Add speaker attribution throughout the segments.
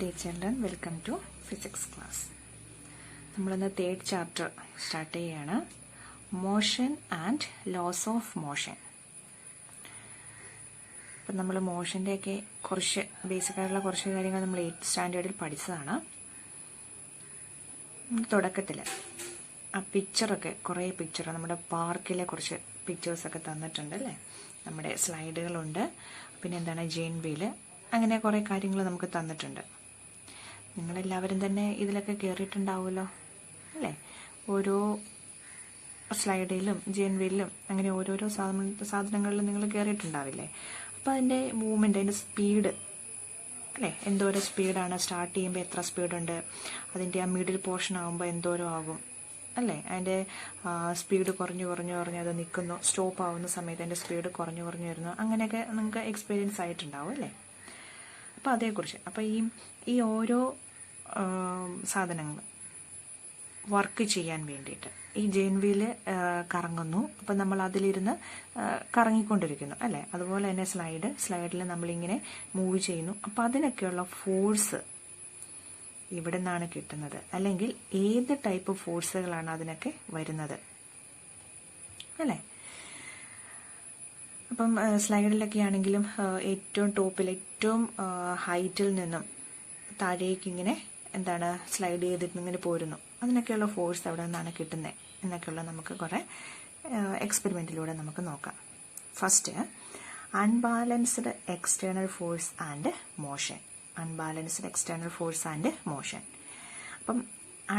Speaker 1: Dear children, welcome to physics class. നമ്മളിന്ന് third chapter start ചെയ്യാണ്. Motion and laws of motion. അപ്പം നമ്മൾ മോഷൻ്റെയൊക്കെ കുറച്ച് ബേസിക്കായിട്ടുള്ള കുറച്ച് കാര്യങ്ങൾ നമ്മൾ 8th സ്റ്റാൻഡേർഡിൽ പഠിച്ചതാണ്. തുടക്കത്തിൽ ആ പിക്ചറൊക്കെ കുറേ പിക്ചർ നമ്മുടെ പാർക്കിലെ കുറച്ച് പിക്ചേഴ്സൊക്കെ തന്നിട്ടുണ്ട് അല്ലേ. നമ്മുടെ സ്ലൈഡുകളുണ്ട്, പിന്നെ എന്താണ് ജെയിൻ വീല്, അങ്ങനെ കുറേ കാര്യങ്ങൾ നമുക്ക് തന്നിട്ടുണ്ട്. നിങ്ങളെല്ലാവരും തന്നെ ഇതിലൊക്കെ കയറിയിട്ടുണ്ടാവുമല്ലോ അല്ലേ. ഓരോ സ്ലൈഡിലും ജെയിൻ വീലിലും അങ്ങനെ ഓരോരോ സാധനങ്ങളിലും നിങ്ങൾ കയറിയിട്ടുണ്ടാവില്ലേ. അപ്പോൾ അതിൻ്റെ മൂവ്മെൻറ്റ്, അതിൻ്റെ സ്പീഡ് അല്ലേ, എന്തോരം സ്പീഡാണ്, സ്റ്റാർട്ട് ചെയ്യുമ്പോൾ എത്ര സ്പീഡുണ്ട്, അതിൻ്റെ ആ മിഡിൽ പോർഷൻ ആകുമ്പോൾ എന്തോരം ആകും അല്ലേ. അതിൻ്റെ സ്പീഡ് കുറഞ്ഞു അത് നിൽക്കുന്നു, സ്റ്റോപ്പ് ആവുന്ന സമയത്ത് അതിൻ്റെ സ്പീഡ് കുറഞ്ഞു വരുന്നു, അങ്ങനെയൊക്കെ നിങ്ങൾക്ക് എക്സ്പീരിയൻസ് ആയിട്ടുണ്ടാവും അല്ലേ. അപ്പോൾ അതേക്കുറിച്ച് അപ്പോൾ ഈ ഓരോ സാധനങ്ങൾ വർക്ക് ചെയ്യാൻ വേണ്ടിയിട്ട് ഈ ജെയിൻ വീല് കറങ്ങുന്നു. അപ്പം നമ്മൾ അതിലിരുന്ന് കറങ്ങിക്കൊണ്ടിരിക്കുന്നു അല്ലേ. അതുപോലെ തന്നെ സ്ലൈഡിൽ നമ്മളിങ്ങനെ മൂവ് ചെയ്യുന്നു. അപ്പം അതിനൊക്കെയുള്ള ഫോഴ്സ് ഇവിടെ നിന്നാണ് കിട്ടുന്നത്, അല്ലെങ്കിൽ ഏത് ടൈപ്പ് ഫോഴ്സുകളാണ് അതിനൊക്കെ വരുന്നത് അല്ലേ. അപ്പം സ്ലൈഡിലൊക്കെ ആണെങ്കിലും ഏറ്റവും ടോപ്പിൽ ഏറ്റവും ഹൈറ്റിൽ നിന്നും താഴേക്ക് ഇങ്ങനെ എന്താണ് സ്ലൈഡ് ചെയ്തിട്ട് ഇങ്ങനെ പോരുന്നു. അതിനൊക്കെയുള്ള ഫോഴ്സ് എവിടെ നിന്നാണ് കിട്ടുന്നത് എന്നൊക്കെയുള്ള നമുക്ക് കുറേ എക്സ്പെരിമെൻറ്റിലൂടെ നമുക്ക് നോക്കാം. First, unbalanced external force and motion. Unbalanced external force and motion. അപ്പം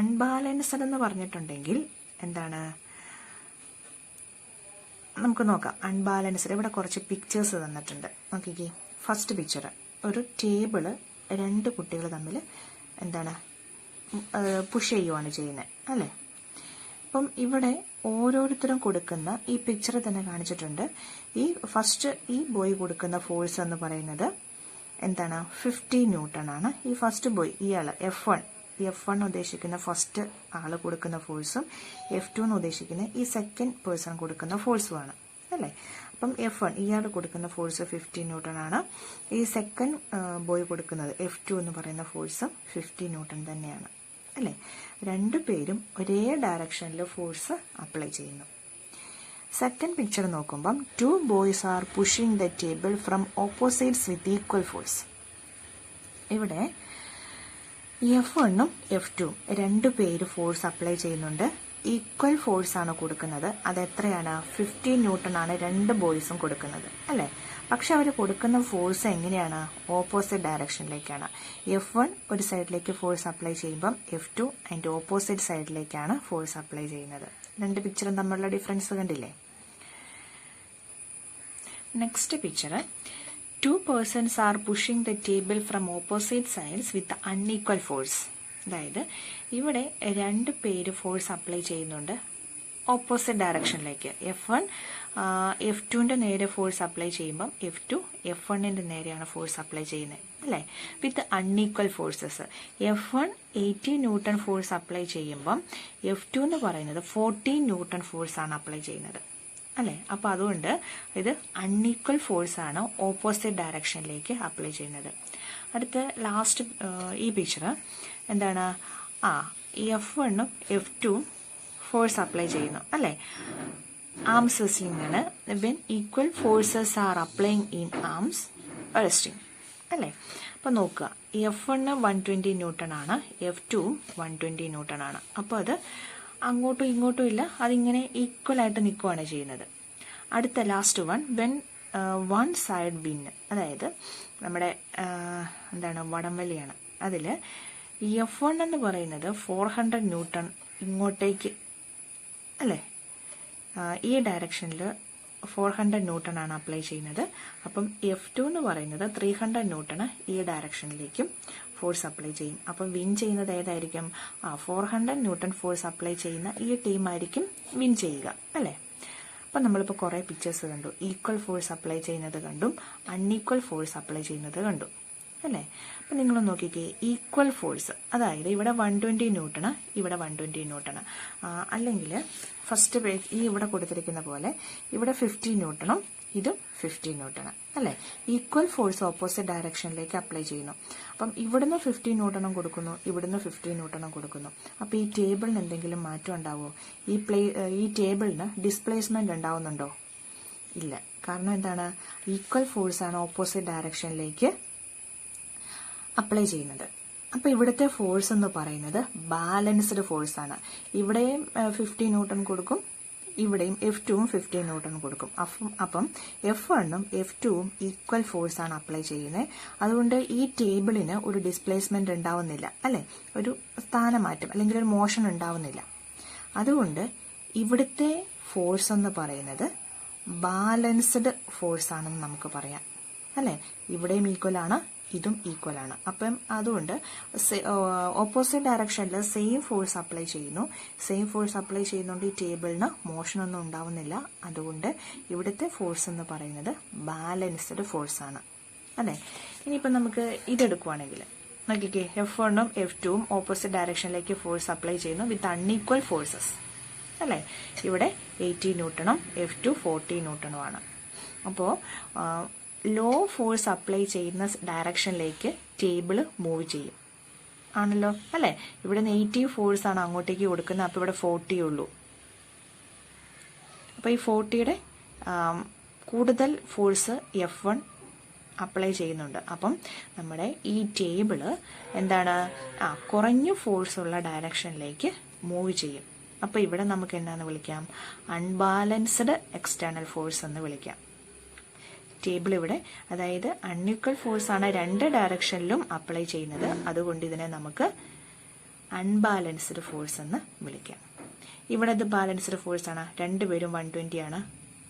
Speaker 1: അൺബാലൻസ്ഡ് എന്ന് പറഞ്ഞിട്ടുണ്ടെങ്കിൽ എന്താണ് നമുക്ക് നോക്കാം. അൺബാലൻസ്ഡ് ഇവിടെ കുറച്ച് പിക്ചേഴ്സ് തന്നിട്ടുണ്ട്, നോക്കിക്കേ. ഫസ്റ്റ് പിക്ചർ, ഒരു ടേബിള് രണ്ട് കുട്ടികൾ തമ്മിൽ എന്താണ് പുഷ് ചെയ്യുവാണ് ചെയ്യുന്നത് അല്ലേ. അപ്പം ഇവിടെ ഓരോരുത്തരും കൊടുക്കുന്ന ഈ പിക്ചർ തന്നെ കാണിച്ചിട്ടുണ്ട്. ഈ ബോയ് കൊടുക്കുന്ന ഫോഴ്സ് എന്ന് പറയുന്നത് എന്താണ് 50 ന്യൂട്ടൺ ആണ്. ഈ ഫസ്റ്റ് ബോയ് ഇയാൾ F1 ഉദ്ദേശിക്കുന്ന ഫസ്റ്റ് ആള് കൊടുക്കുന്ന ഫോഴ്സും F2 എന്ന് ഉദ്ദേശിക്കുന്ന ഈ സെക്കൻഡ് പേഴ്സൺ കൊടുക്കുന്ന ഫോഴ്സുമാണ് അല്ലേ. അപ്പം F1 ഇയാൾ കൊടുക്കുന്ന ഫോഴ്സ് 50 ന്യൂട്ടൺ ആണ്. ഈ സെക്കൻഡ് ബോയ് കൊടുക്കുന്നത് F2 എന്ന് പറയുന്ന ഫോഴ്സും 50 ന്യൂട്ടൺ തന്നെയാണ് അല്ലേ. രണ്ടുപേരും ഒരേ ഡയറക്ഷനിൽ ഫോഴ്സ് അപ്ലൈ ചെയ്യുന്നു. സെക്കൻഡ് പിക്ചർ നോക്കുമ്പം 2 boys are pushing the table from opposites with equal force. ഇവിടെ F1ഉം F2ഉം രണ്ടുപേര് ഫോഴ്സ് അപ്ലൈ ചെയ്യുന്നുണ്ട്. ഈക്വൽ ഫോഴ്സ് ആണ് കൊടുക്കുന്നത്. അത് എത്രയാണ്? 50 ന്യൂട്ടൺ ആണ് രണ്ട് ബോയ്സും കൊടുക്കുന്നത് അല്ലേ. പക്ഷെ അവർ കൊടുക്കുന്ന ഫോഴ്സ് എങ്ങനെയാണ്? ഓപ്പോസിറ്റ് ഡയറക്ഷനിലേക്കാണ്. F1 ഒരു സൈഡിലേക്ക് ഫോഴ്സ് അപ്ലൈ ചെയ്യുമ്പം F2 അതിന്റെ ഓപ്പോസിറ്റ് സൈഡിലേക്കാണ് ഫോഴ്സ് അപ്ലൈ ചെയ്യുന്നത്. രണ്ട് പിക്ചറും തമ്മിലുള്ള ഡിഫറൻസ് കണ്ടില്ലേ. Next picture, 2 persons are pushing the table from opposite sides with unequal force. അതായത് ഇവിടെ രണ്ട് പേര് ഫോഴ്സ് അപ്ലൈ ചെയ്യുന്നുണ്ട് ഓപ്പോസിറ്റ് ഡയറക്ഷനിലേക്ക്. F1 F2ന്റെ നേരെ ഫോഴ്സ് അപ്ലൈ ചെയ്യുമ്പം F2 F1ന്റെ നേരെയാണ് ഫോഴ്സ് അപ്ലൈ ചെയ്യുന്നത് അല്ലേ. With unequal forces. F1 80 newton force apply ചെയ്യുമ്പം F2 എന്ന് പറയുന്നത് 40 ന്യൂട്ടൺ ഫോഴ്സ് ആണ് അപ്ലൈ ചെയ്യുന്നത് അല്ലേ. അപ്പോൾ അതുകൊണ്ട് ഇത് അൺഈക്വൽ ഫോഴ്സ് ആണ് ഓപ്പോസിറ്റ് ഡയറക്ഷനിലേക്ക് അപ്ലൈ ചെയ്യുന്നത്. അടുത്ത ലാസ്റ്റ് ഈ പിക്ചർ എന്താണ്? F1ഉം F2ഉം ഫോഴ്സ് അപ്ലൈ ചെയ്യുന്നു അല്ലേ. ആംസ് റെസ്ലിംഗ് ആണ്. When equal forces are applying in arms resting അല്ലേ. അപ്പൊ നോക്കുക, F1 120 ന്യൂട്ടൺ ആണ്, F2ഉം 120 ന്യൂട്ടൺ ആണ്. അപ്പോൾ അത് അങ്ങോട്ടും ഇങ്ങോട്ടും ഇല്ല, അതിങ്ങനെ ഈക്വൽ ആയിട്ട് നിൽക്കുകയാണ് ചെയ്യുന്നത്. അടുത്ത last when one side win, അതായത് നമ്മുടെ എന്താണ് വടംവലിയാണ്. അതിൽ F1 എന്ന് പറയുന്നത് 400 ന്യൂട്ടൺ ഇങ്ങോട്ടേക്ക് അല്ലേ, ഈ ഡയറക്ഷനിൽ 400 ന്യൂട്ടൺ ആണ് അപ്ലൈ ചെയ്യുന്നത്. അപ്പം F2 എന്ന് പറയുന്നത് 300 ന്യൂട്ടൺ ഈ ഡയറക്ഷനിലേക്കും ഫോഴ്സ് അപ്ലൈ ചെയ്യും. അപ്പം വിൻ ചെയ്യുന്നത് ഏതായിരിക്കും? 400 ന്യൂട്ടൺ ഫോഴ്സ് അപ്ലൈ ചെയ്യുന്ന ഈ ടീമായിരിക്കും വിൻ ചെയ്യുക അല്ലേ. അപ്പം നമ്മളിപ്പോൾ കുറേ പിക്ചേഴ്സ് കണ്ടു. ഈക്വൽ ഫോഴ്സ് അപ്ലൈ ചെയ്യുന്നത് കണ്ടും അൺഈക്വൽ ഫോഴ്സ് അപ്ലൈ ചെയ്യുന്നത് കണ്ടു അല്ലേ. അപ്പം നിങ്ങൾ നോക്കിക്കേ, ഈക്വൽ ഫോഴ്സ് അതായത് ഇവിടെ 120 ന്യൂട്ടൺ, ഇവിടെ 120 ന്യൂട്ടൺ, അല്ലെങ്കിൽ ഫസ്റ്റ് ഇവിടെ കൊടുത്തിരിക്കുന്ന പോലെ ഇവിടെ 50 ന്യൂട്ടണും ഇതും 50 ന്യൂട്ടൺ അല്ലേ. ഈക്വൽ ഫോഴ്സ് ഓപ്പോസിറ്റ് ഡയറക്ഷനിലേക്ക് അപ്ലൈ ചെയ്യുന്നു. അപ്പം ഇവിടുന്ന് 50 ന്യൂട്ടണും കൊടുക്കുന്നു, ഇവിടുന്ന് 50 ന്യൂട്ടണും കൊടുക്കുന്നു. അപ്പോൾ ഈ ടേബിളിന് എന്തെങ്കിലും മാറ്റം ഉണ്ടാവുമോ? ഈ ടേബിളിന് ഡിസ്പ്ലേസ്മെന്റ് ഉണ്ടാവുന്നുണ്ടോ? ഇല്ല. കാരണം എന്താണ്? ഈക്വൽ ഫോഴ്സ് ആണ് ഓപ്പോസിറ്റ് ഡയറക്ഷനിലേക്ക് അപ്ലൈ ചെയ്യുന്നത്. അപ്പൊ ഇവിടുത്തെ ഫോഴ്സ് എന്ന് പറയുന്നത് ബാലൻസ്ഡ് ഫോഴ്സ് ആണ്. ഇവിടെയും 50 ന്യൂട്ടൺ കൊടുക്കും, ഇവിടെയും F2ഉം 50 ന്യൂട്ടൺ കൊടുക്കും. അപ്പം F1ഉം F2ഉം ഈക്വൽ ഫോഴ്സ് ആണ് അപ്ലൈ ചെയ്യുന്നത്. അതുകൊണ്ട് ഈ ടേബിളിന് ഒരു ഡിസ്പ്ലേസ്മെന്റ് ഉണ്ടാവുന്നില്ല അല്ലെ, ഒരു സ്ഥാനമാറ്റം അല്ലെങ്കിൽ ഒരു മോഷൻ ഉണ്ടാവുന്നില്ല. അതുകൊണ്ട് ഇവിടുത്തെ ഫോഴ്സ് എന്ന് പറയുന്നത് ബാലൻസ്ഡ് ഫോഴ്സ് ആണെന്ന് നമുക്ക് പറയാം അല്ലെ. ഇവിടെയും ഈക്വൽ ആണ്, ഇതും ഈക്വൽ ആണ്. അപ്പം അതുകൊണ്ട് ഓപ്പോസിറ്റ് ഡയറക്ഷനിൽ സെയിം ഫോഴ്സ് അപ്ലൈ ചെയ്യുന്നു. സെയിം ഫോഴ്സ് അപ്ലൈ ചെയ്യുന്നതുകൊണ്ട് ഈ ടേബിളിന് മോഷൻ ഒന്നും ഉണ്ടാവുന്നില്ല. അതുകൊണ്ട് ഇവിടുത്തെ ഫോഴ്സ് എന്ന് പറയുന്നത് ബാലൻസ്ഡ് ഫോഴ്സ് ആണ് അല്ലെ. ഇനിയിപ്പം നമുക്ക് ഇതെടുക്കുവാണെങ്കിൽ നോക്കിക്കേ, F1ഉം F2ഉം ഓപ്പോസിറ്റ് ഡയറക്ഷനിലേക്ക് ഫോഴ്സ് അപ്ലൈ ചെയ്യുന്നു വിത്ത് അൺഈക്വൽ ഫോഴ്സസ് അല്ലെ. ഇവിടെ 80 ന്യൂട്ടണും F2 40 ന്യൂട്ടണുമാണ്. അപ്പോൾ ലോ ഫോഴ്സ് അപ്ലൈ ചെയ്യുന്ന ഡയറക്ഷനിലേക്ക് ടേബിൾ മൂവ് ചെയ്യും ആണല്ലോ അല്ലെ. ഇവിടെ നെഗറ്റീവ് ഫോഴ്സ് ആണ് അങ്ങോട്ടേക്ക് കൊടുക്കുന്നത്. അപ്പോൾ ഇവിടെ 40 ഉള്ളൂ. അപ്പോൾ ഈ 40യുടെ കൂടുതൽ ഫോഴ്സ് F1 അപ്ലൈ ചെയ്യുന്നുണ്ട്. അപ്പം നമ്മുടെ ഈ ടേബിള് എന്താണ്, കുറഞ്ഞ ഫോഴ്സ് ഉള്ള ഡയറക്ഷനിലേക്ക് മൂവ് ചെയ്യും. അപ്പോൾ ഇവിടെ നമുക്ക് എന്താന്ന് വിളിക്കാം? അൺബാലൻസ്ഡ് എക്സ്റ്റേണൽ ഫോഴ്സ് എന്ന് വിളിക്കാം. ടേബിൾ ഇവിടെ, അതായത് അൺഈക്വൽ ഫോഴ്സ് ആണ് രണ്ട് ഡയറക്ഷനിലും അപ്ലൈ ചെയ്യുന്നത്. അതുകൊണ്ട് ഇതിനെ നമുക്ക് അൺബാലൻസ്ഡ് ഫോഴ്സ് എന്ന് വിളിക്കാം. ഇവിടെ ഇത് ബാലൻസ്ഡ് ഫോഴ്സ് ആണ്, രണ്ടുപേരും 120 ആണ്.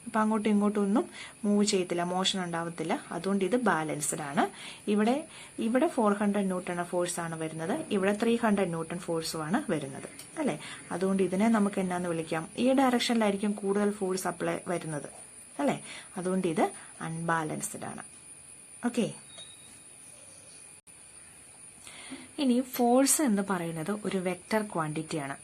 Speaker 1: അപ്പം അങ്ങോട്ടും ഇങ്ങോട്ടും ഒന്നും മൂവ് ചെയ്യത്തില്ല, മോഷൻ ഉണ്ടാവത്തില്ല. അതുകൊണ്ട് ഇത് ബാലൻസ്ഡ് ആണ്. ഇവിടെ 400 ന്യൂട്ടൺ ഫോഴ്സ് ആണ് വരുന്നത്, ഇവിടെ 300 ന്യൂട്ടൺ ഫോഴ്സുമാണ് വരുന്നത് അല്ലെ. അതുകൊണ്ട് ഇതിനെ നമുക്ക് എന്നാന്ന് വിളിക്കാം? ഈ ഡയറക്ഷനിലായിരിക്കും കൂടുതൽ ഫോഴ്സ് അപ്ലൈ വരുന്നത് അല്ലെ. അതുകൊണ്ട് ഇത് അൺബാലൻസ്ഡ് ആണ്. ഓക്കെ. ഇനി ഫോഴ്സ് എന്ന് പറയുന്നത് ഒരു വെക്റ്റർ ക്വാണ്ടിറ്റി ആണ്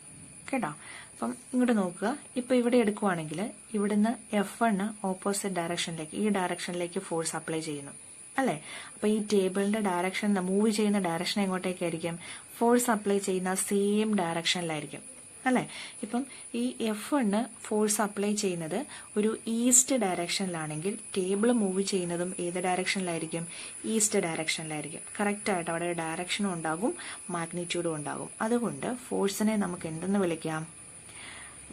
Speaker 1: കേട്ടോ. അപ്പം ഇങ്ങോട്ട് നോക്കുക. ഇപ്പൊ ഇവിടെ എടുക്കുവാണെങ്കിൽ ഇവിടുന്ന് F1 ഓപ്പോസിറ്റ് ഡയറക്ഷനിലേക്ക്, ഈ ഡയറക്ഷനിലേക്ക് ഫോഴ്സ് അപ്ലൈ ചെയ്യുന്നു അല്ലെ. അപ്പൊ ഈ ടേബിളിന്റെ ഡയറക്ഷൻ, മൂവ് ചെയ്യുന്ന ഡയറക്ഷൻ എങ്ങോട്ടേക്കായിരിക്കും? ഫോഴ്സ് അപ്ലൈ ചെയ്യുന്ന സെയിം ഡയറക്ഷനിലായിരിക്കും അല്ലെ. ഇപ്പം ഈ F1 ഫോഴ്സ് അപ്ലൈ ചെയ്യുന്നത് ഒരു ഈസ്റ്റ് ഡയറക്ഷനിലാണെങ്കിൽ ടേബിൾ മൂവ് ചെയ്യുന്നതും ഏത് ഡയറക്ഷനിലായിരിക്കും? ഈസ്റ്റ് ഡയറക്ഷനിലായിരിക്കും. കറക്റ്റ് ആയിട്ട് അവിടെ ഡയറക്ഷനും ഉണ്ടാകും, മാഗ്നിറ്റ്യൂഡും ഉണ്ടാകും. അതുകൊണ്ട് ഫോഴ്സിനെ നമുക്ക് എന്തെന്ന് വിളിക്കാം?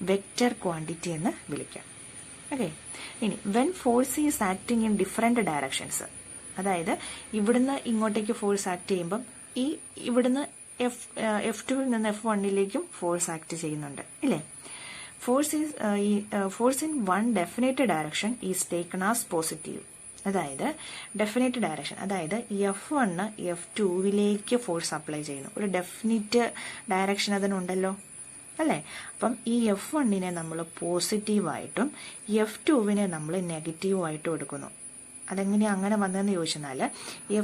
Speaker 1: വെക്റ്റർ ക്വാണ്ടിറ്റി എന്ന് വിളിക്കാം. ഓക്കെ. ഇനി when force is acting in different directions, അതായത് ഇവിടുന്ന് ഇങ്ങോട്ടേക്ക് ഫോഴ്സ് ആക്ട് ചെയ്യുമ്പം ഇവിടുന്ന് F2ൽ നിന്ന് F1ലേക്കും ഫോഴ്സ് ആക്ട് ചെയ്യുന്നുണ്ട് ഇല്ലേ. Force in one definite direction is taken as positive. അതായത് ഡെഫിനറ്റ് ഡയറക്ഷൻ, അതായത് F1 F2ലേക്ക് ഫോഴ്സ് അപ്ലൈ ചെയ്യുന്നു. ഒരു ഡെഫിനിറ്റ് ഡയറക്ഷൻ അതിനുണ്ടല്ലോ അല്ലെ. അപ്പം ഈ F1നെ നമ്മൾ പോസിറ്റീവായിട്ടും F2വിനെ നമ്മൾ നെഗറ്റീവായിട്ടും എടുക്കുന്നു. അതെങ്ങനെയാ അങ്ങനെ വന്നതെന്ന് ചോദിച്ചാൽ,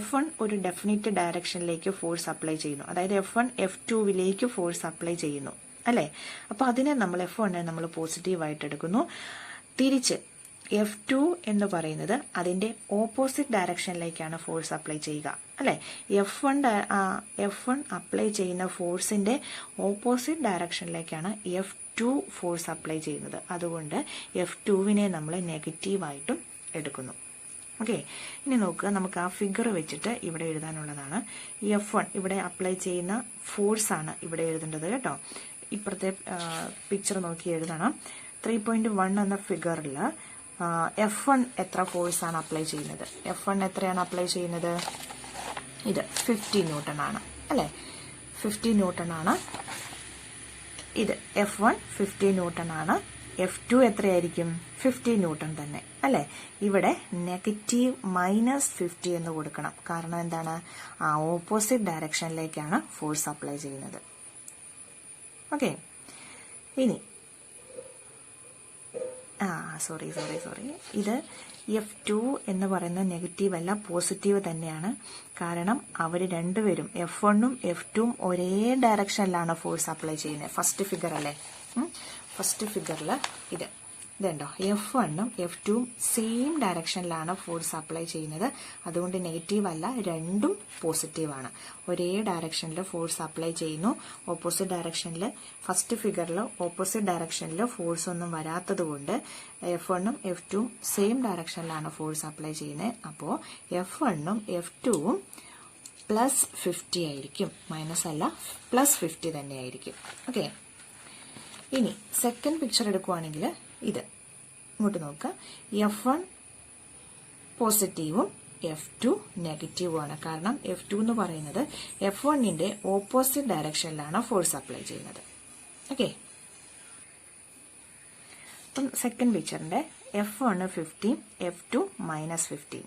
Speaker 1: F1 ഒരു ഡെഫിനിറ്റ് ഡയറക്ഷനിലേക്ക് ഫോഴ്സ് അപ്ലൈ ചെയ്യുന്നു, അതായത് F1 F2വിലേക്ക് ഫോഴ്സ് അപ്ലൈ ചെയ്യുന്നു അല്ലെ. അപ്പൊ അതിനെ നമ്മൾ F1നെ നമ്മൾ പോസിറ്റീവായിട്ട് എടുക്കുന്നു. തിരിച്ച് F2 എന്ന് പറയുന്നത് അതിന്റെ ഓപ്പോസിറ്റ് ഡയറക്ഷനിലേക്കാണ് ഫോഴ്സ് അപ്ലൈ ചെയ്യുക അല്ലെ. F1 അപ്ലൈ ചെയ്യുന്ന ഫോഴ്സിന്റെ ഓപ്പോസിറ്റ് ഡയറക്ഷനിലേക്കാണ് F2 ഫോഴ്സ് അപ്ലൈ ചെയ്യുന്നത്. അതുകൊണ്ട് F2വിനെ നമ്മൾ നെഗറ്റീവായിട്ടും എടുക്കുന്നു. ഓക്കെ. ഇനി നോക്കുക, നമുക്ക് ആ ഫിഗർ വെച്ചിട്ട് ഇവിടെ എഴുതാനുള്ളതാണ്. F1 ഇവിടെ അപ്ലൈ ചെയ്യുന്ന ഫോഴ്സ് ആണ് ഇവിടെ എഴുതേണ്ടത് കേട്ടോ. ഇപ്പുറത്തെ പിക്ചർ നോക്കി എഴുതണം. 3.1 എന്ന ഫിഗറിൽ F1 എത്ര ഫോഴ്സ് ആണ് അപ്ലൈ ചെയ്യുന്നത്? F1 എത്രയാണ് അപ്ലൈ ചെയ്യുന്നത്? ഇത് 50 ന്യൂട്ടൺ ആണ് അല്ലെ. 50 ന്യൂട്ടൺ ആണ് ഇത്. F1 50 ന്യൂട്ടൺ ആണ്. F2 എത്രയായിരിക്കും? 50 ന്യൂട്ടൺ തന്നെ അല്ലെ. ഇവിടെ -50 എന്ന് കൊടുക്കണം. കാരണം എന്താണ്? ഓപ്പോസിറ്റ് ഡയറക്ഷനിലേക്കാണ് ഫോഴ്സ് അപ്ലൈ ചെയ്യുന്നത്. ഓക്കെ. ഇനി സോറി ഇത് F2 എന്ന് പറയുന്നത് നെഗറ്റീവ് അല്ല, പോസിറ്റീവ് തന്നെയാണ്. കാരണം അവർ രണ്ടുപേരും F1ഉം F2ഉം ഒരേ ഡയറക്ഷനിലാണ് ഫോഴ്സ് അപ്ലൈ ചെയ്യുന്നത്. ഫസ്റ്റ് ഫിഗർ അല്ലേ. ഫസ്റ്റ് ഫിഗറിൽ ഇത് ഇതുണ്ടോ, F1ഉം F2ഉം സെയിം ഡയറക്ഷനിലാണ് ഫോഴ്സ് അപ്ലൈ ചെയ്യുന്നത്. അതുകൊണ്ട് നെഗറ്റീവ് അല്ല, രണ്ടും പോസിറ്റീവാണ്. ഒരേ ഡയറക്ഷനിൽ ഫോഴ്സ് അപ്ലൈ ചെയ്യുന്നു. ഓപ്പോസിറ്റ് ഡയറക്ഷനിൽ ഫസ്റ്റ് ഫിഗറിൽ ഓപ്പോസിറ്റ് ഡയറക്ഷനിൽ ഫോഴ്സ് ഒന്നും വരാത്തത് കൊണ്ട് F1ഉം F2ഉം സെയിം ഡയറക്ഷനിലാണ് ഫോഴ്സ് അപ്ലൈ ചെയ്യുന്നത്. അപ്പോൾ F1ഉം F2ഉം +50 ആയിരിക്കും, മൈനസ് അല്ല, +50 തന്നെയായിരിക്കും. ഓക്കെ, ഇനി സെക്കൻഡ് പിക്ചർ എടുക്കുവാണെങ്കിൽ ഇത് ഇങ്ങോട്ട് നോക്കുക. F1 പോസിറ്റീവും F2 നെഗറ്റീവുമാണ്. കാരണം F2 എന്ന് പറയുന്നത് F1ന്റെ ഓപ്പോസിറ്റ് ഡയറക്ഷനിലാണ് ഫോഴ്സ് അപ്ലൈ ചെയ്യുന്നത്. ഓക്കെ, അപ്പം സെക്കൻഡ് പിക്ചറിന്റെ F1 50, F2 -50.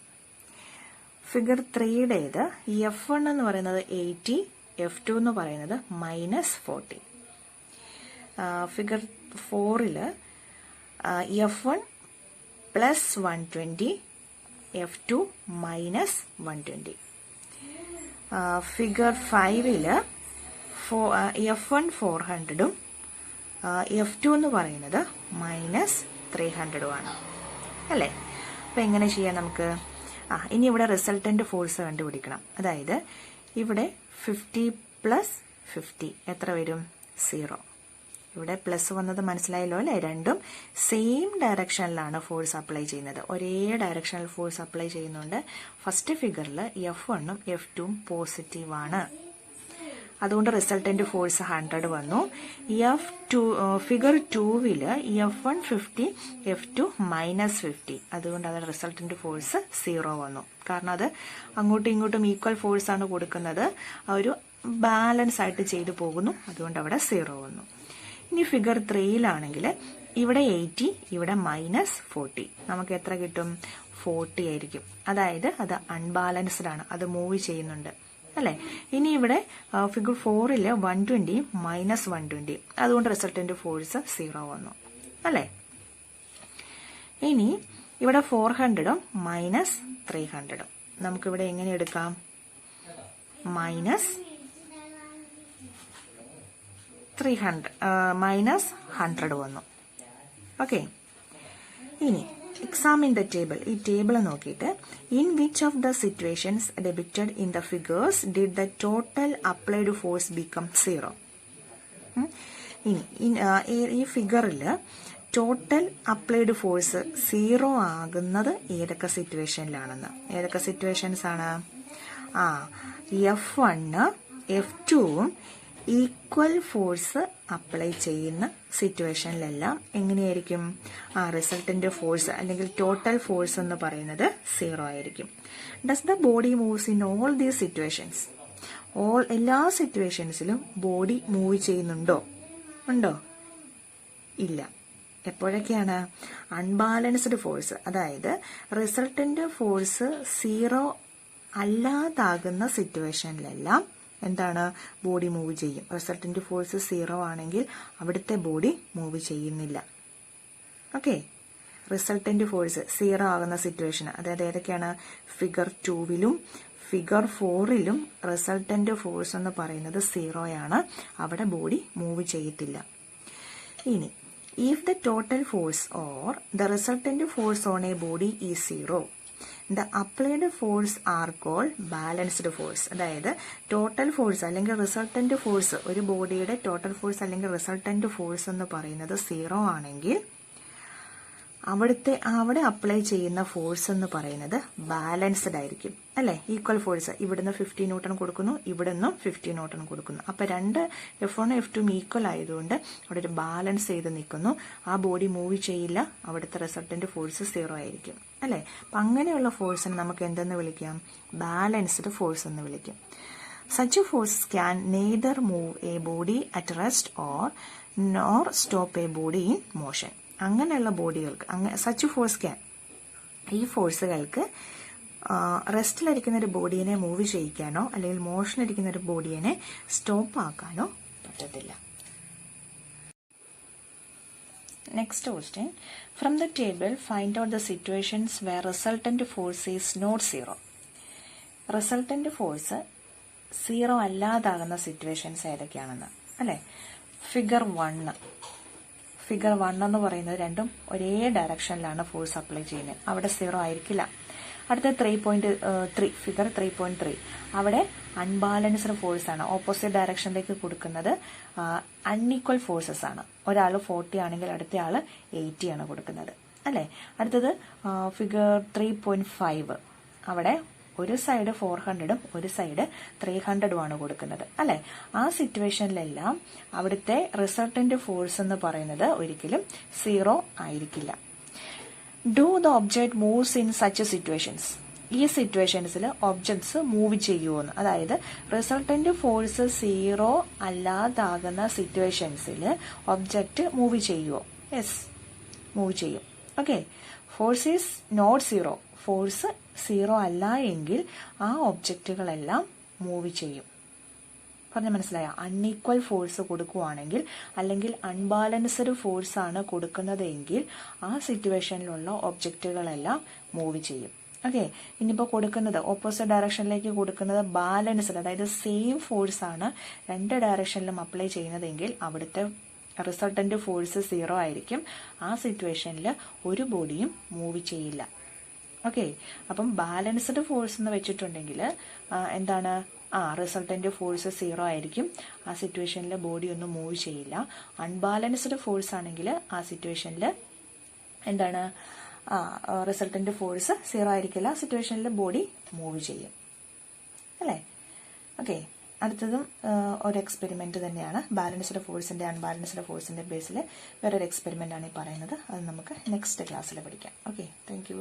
Speaker 1: ഫിഗർ 3യുടേത് F1 എന്ന് പറയുന്നത് 80, F2 എന്ന് പറയുന്നത് -40. Figure 4ൽ F1 +120, F2 -120. Figure 5ൽ F1 400ഉം F2 എന്ന് പറയുന്നത് -300ഉമാണ് അല്ലേ. അപ്പം എങ്ങനെ ചെയ്യാം നമുക്ക്? ഇനി ഇവിടെ റിസൾട്ടന്റ് ഫോഴ്സ് കണ്ടുപിടിക്കണം. അതായത് ഇവിടെ 50 + 50 എത്ര വരും? 0. ഇവിടെ പ്ലസ് വന്നത് മനസ്സിലായല്ലോ അല്ലേ? രണ്ടും സെയിം ഡയറക്ഷനിലാണ് ഫോഴ്സ് അപ്ലൈ ചെയ്യുന്നത്. ഒരേ ഡയറക്ഷനിൽ ഫോഴ്സ് അപ്ലൈ ചെയ്യുന്നുണ്ട്. ഫസ്റ്റ് ഫിഗറിൽ F1ഉം F2ഉം പോസിറ്റീവാണ്. അതുകൊണ്ട് റിസൾട്ടന്റ് ഫോഴ്സ് 100 വന്നു. ഫിഗർ 2ൽ F1 50, F2 -50. അതുകൊണ്ട് അത് റിസൾട്ടന്റ് ഫോഴ്സ് 0 വന്നു. കാരണം അത് അങ്ങോട്ടും ഇങ്ങോട്ടും ഈക്വൽ ഫോഴ്സ് ആണ് കൊടുക്കുന്നത്. ഒരു ബാലൻസ് ആയിട്ട് ചെയ്തു പോകുന്നു. അതുകൊണ്ട് അവിടെ 0 വന്നു. ഇനി ഫിഗർ 3ലാണെങ്കിൽ ഇവിടെ 80, ഇവിടെ -40. നമുക്ക് എത്ര കിട്ടും? 40 ആയിരിക്കും. അതായത് അത് അൺബാലൻസ്ഡ് ആണ്, അത് മൂവ് ചെയ്യുന്നുണ്ട് അല്ലെ. ഇനി ഇവിടെ ഫിഗർ 4ൽ 120, -120. അതുകൊണ്ട് റിസൾട്ടന്റ് ഫോഴ്സ് 0 വന്നു അല്ലെ. ഇനി ഇവിടെ 400ഉം -300ഉം നമുക്കിവിടെ എങ്ങനെ എടുക്കാം? -100 വന്നു. ഓക്കെ, ഇനി examine the table. ഈ ടേബിൾ നോക്കിയിട്ട് in which of the situations depicted in the figures did the total applied force become 0? ഈ ഫിഗറിൽ ടോട്ടൽ അപ്ലൈഡ് ഫോഴ്സ് 0 ആകുന്നത് ഏതൊക്കെ സിറ്റുവേഷനിലാണെന്ന്. ഏതൊക്കെ സിറ്റുവേഷൻസ് ആണ്? F1 F2ഉം ഈക്വൽ ഫോഴ്സ് അപ്ലൈ ചെയ്യുന്ന സിറ്റുവേഷനിലെല്ലാം എങ്ങനെയായിരിക്കും? റിസൾട്ടന്റ് ഫോഴ്സ് അല്ലെങ്കിൽ ടോട്ടൽ ഫോഴ്സ് എന്ന് പറയുന്നത് 0 ആയിരിക്കും. Does the body moves in all these situations? എല്ലാ സിറ്റുവേഷൻസിലും ബോഡി മൂവ് ചെയ്യുന്നുണ്ടോ? ഉണ്ടോ? ഇല്ല. എപ്പോഴൊക്കെയാണ്? അൺബാലൻസ്ഡ് ഫോഴ്സ്, അതായത് റിസൾട്ടന്റ് ഫോഴ്സ് 0 അല്ലാതാകുന്ന സിറ്റുവേഷനിലെല്ലാം എന്താണ്? ബോഡി മൂവ് ചെയ്യും. റിസൾട്ടന്റ് ഫോഴ്സ് 0 ആണെങ്കിൽ അവിടുത്തെ ബോഡി മൂവ് ചെയ്യുന്നില്ല. ഓക്കെ, റിസൾട്ടന്റ് ഫോഴ്സ് 0 ആകുന്ന സിറ്റുവേഷൻ, അതായത് ഏതൊക്കെയാണ്? ഫിഗർ 2ലും ഫിഗർ 4ലും റിസൾട്ടന്റ് ഫോഴ്സ് എന്ന് പറയുന്നത് 0 ആണ്. അവിടെ ബോഡി മൂവ് ചെയ്യത്തില്ല. ഇനി if the total force or the resultant force on a body is 0, the applied force are called balanced force. അതായത് ടോട്ടൽ ഫോഴ്സ് അല്ലെങ്കിൽ റിസൾട്ടന്റ് ഫോഴ്സ്, ഒരു ബോഡിയുടെ ടോട്ടൽ ഫോഴ്സ് അല്ലെങ്കിൽ റിസൾട്ടന്റ് ഫോഴ്സ് എന്ന് പറയുന്നത് 0 ആണെങ്കിൽ അവിടെ അപ്ലൈ ചെയ്യുന്ന ഫോഴ്സ് എന്ന് പറയുന്നത് ബാലൻസ്ഡ് ആയിരിക്കും അല്ലെ. ഈക്വൽ ഫോഴ്സ്, ഇവിടുന്ന് 50 ന്യൂട്ടൺ കൊടുക്കുന്നു, ഇവിടുന്ന് 50 ന്യൂട്ടൺ കൊടുക്കുന്നു. അപ്പൊ രണ്ട് F1 F2 ഈക്വൽ ആയതുകൊണ്ട് അവിടെ ഒരു ബാലൻസ് ചെയ്ത് നിൽക്കുന്നു. ആ ബോഡി മൂവ് ചെയ്യില്ല. അവിടുത്തെ റിസൾട്ടന്റ് ഫോഴ്സ് 0 ആയിരിക്കും അല്ലെ. അപ്പൊ അങ്ങനെയുള്ള ഫോഴ്സിനെ നമുക്ക് എന്തെന്ന് വിളിക്കാം? ബാലൻസ്ഡ് ഫോഴ്സ് എന്ന് വിളിക്കും. Such a force can neither move a body at rest nor stop a body in motion. അങ്ങനെയുള്ള ബോഡികൾക്ക് സച്ച് ഫോഴ്സ് ക്യാൻ, ഈ ഫോഴ്സുകൾക്ക് റെസ്റ്റിലിരിക്കുന്ന ഒരു ബോഡീനെ മൂവ് ചെയ്യിക്കാനോ അല്ലെങ്കിൽ മോഷനിരിക്കുന്ന ഒരു ബോഡിയെ സ്റ്റോപ്പ് ആക്കാനോ പറ്റത്തില്ല. Next question, from the table find out the situations where resultant force is not 0. Resultant force 0 അല്ലാതാകുന്ന situations ഏതൊക്കെയാണെന്ന് അല്ലെ. ഫിഗർ ഫിഗർ 1 എന്ന് പറയുന്നത് രണ്ടും ഒരേ ഡയറക്ഷനിലാണ് ഫോഴ്സ് അപ്ലൈ ചെയ്യുന്നത്. അവിടെ 0 ആയിരിക്കില്ല. അടുത്ത 3.3 ഫിഗർ 3.3 അവിടെ അൺബാലൻസ്ഡ് ഫോഴ്സ് ആണ്. ഓപ്പോസിറ്റ് ഡയറക്ഷനിലേക്ക് കൊടുക്കുന്നത് അൺഈക്വൽ ഫോഴ്സസ് ആണ്. ഒരാൾ 40 ആണെങ്കിൽ അടുത്ത ആള് 80 ആണ് കൊടുക്കുന്നത് അല്ലെ. അടുത്തത് ഫിഗർ 3.5 അവിടെ ഒരു സൈഡ് 400ഉം ഒരു സൈഡ് 300ഉം ആണ് കൊടുക്കുന്നത് അല്ലെ. ആ സിറ്റുവേഷനിലെല്ലാം അവിടുത്തെ റിസൾട്ടന്റ് ഫോഴ്സ് എന്ന് പറയുന്നത് ഒരിക്കലും 0 ആയിരിക്കില്ല. Do the object moves in such situations. ഈ സിറ്റുവേഷൻസിൽ ഒബ്ജക്ട്സ് മൂവ് ചെയ്യുമെന്ന്, അതായത് റിസൾട്ടന്റ് ഫോഴ്സ് 0 അല്ലാതാകുന്ന സിറ്റുവേഷൻസിൽ ഒബ്ജക്റ്റ് മൂവ് ചെയ്യുമോ? യെസ്, മൂവ് ചെയ്യും. Okay, force is not 0. Force 0 അല്ല എങ്കിൽ ആ ഒബ്ജക്റ്റുകളെല്ലാം മൂവ് ചെയ്യും. പറഞ്ഞ മനസ്സിലായോ? അൺഈക്വൽ ഫോഴ്സ് കൊടുക്കുവാണെങ്കിൽ അല്ലെങ്കിൽ അൺബാലൻസ്ഡ് ഫോഴ്സ് ആണ് കൊടുക്കുന്നതെങ്കിൽ ആ സിറ്റുവേഷനിലുള്ള ഒബ്ജക്റ്റുകളെല്ലാം മൂവ് ചെയ്യും. ഓക്കെ, ഇനിയിപ്പോൾ കൊടുക്കുന്നത് ഓപ്പോസിറ്റ് ഡയറക്ഷനിലേക്ക് കൊടുക്കുന്നത് ബാലൻസ്ഡ്, അതായത് സെയിം ഫോഴ്സ് ആണ് രണ്ട് ഡയറക്ഷനിലും അപ്ലൈ ചെയ്യുന്നതെങ്കിൽ അവിടുത്തെ റിസൾട്ടന്റ് ഫോഴ്സ് 0 ആയിരിക്കും. ആ സിറ്റുവേഷനിൽ ഒരു ബോഡിയും മൂവ് ചെയ്യില്ല. ഓക്കെ, അപ്പം ബാലൻസ്ഡ് ഫോഴ്സ് എന്ന് വെച്ചിട്ടുണ്ടെങ്കിൽ എന്താണ്? റിസൾട്ടന്റ് ഫോഴ്സ് 0 ആയിരിക്കും. ആ സിറ്റുവേഷനിൽ ബോഡി ഒന്നും മൂവ് ചെയ്യില്ല. അൺബാലൻസ്ഡ് ഫോഴ്സ് ആണെങ്കിൽ ആ സിറ്റുവേഷനിൽ എന്താണ്? റിസൾട്ടന്റ് ഫോഴ്സ് 0 ആയിരിക്കില്ല. ആ സിറ്റുവേഷനിൽ ബോഡി മൂവ് ചെയ്യും അല്ലേ. ഓക്കെ, അടുത്തതും ഒരു എക്സ്പെരിമെന്റ് തന്നെയാണ്. ബാലൻസ്ഡ് ഫോഴ്സിന്റെ അൺബാലൻസ്ഡ് ഫോഴ്സിന്റെ ബേസിൽ വേറൊരു എക്സ്പെരിമെന്റ് ആണ് ഈ പറയുന്നത്. അത് നമുക്ക് നെക്സ്റ്റ് ക്ലാസ്സിൽ പഠിക്കാം. Okay, thank you.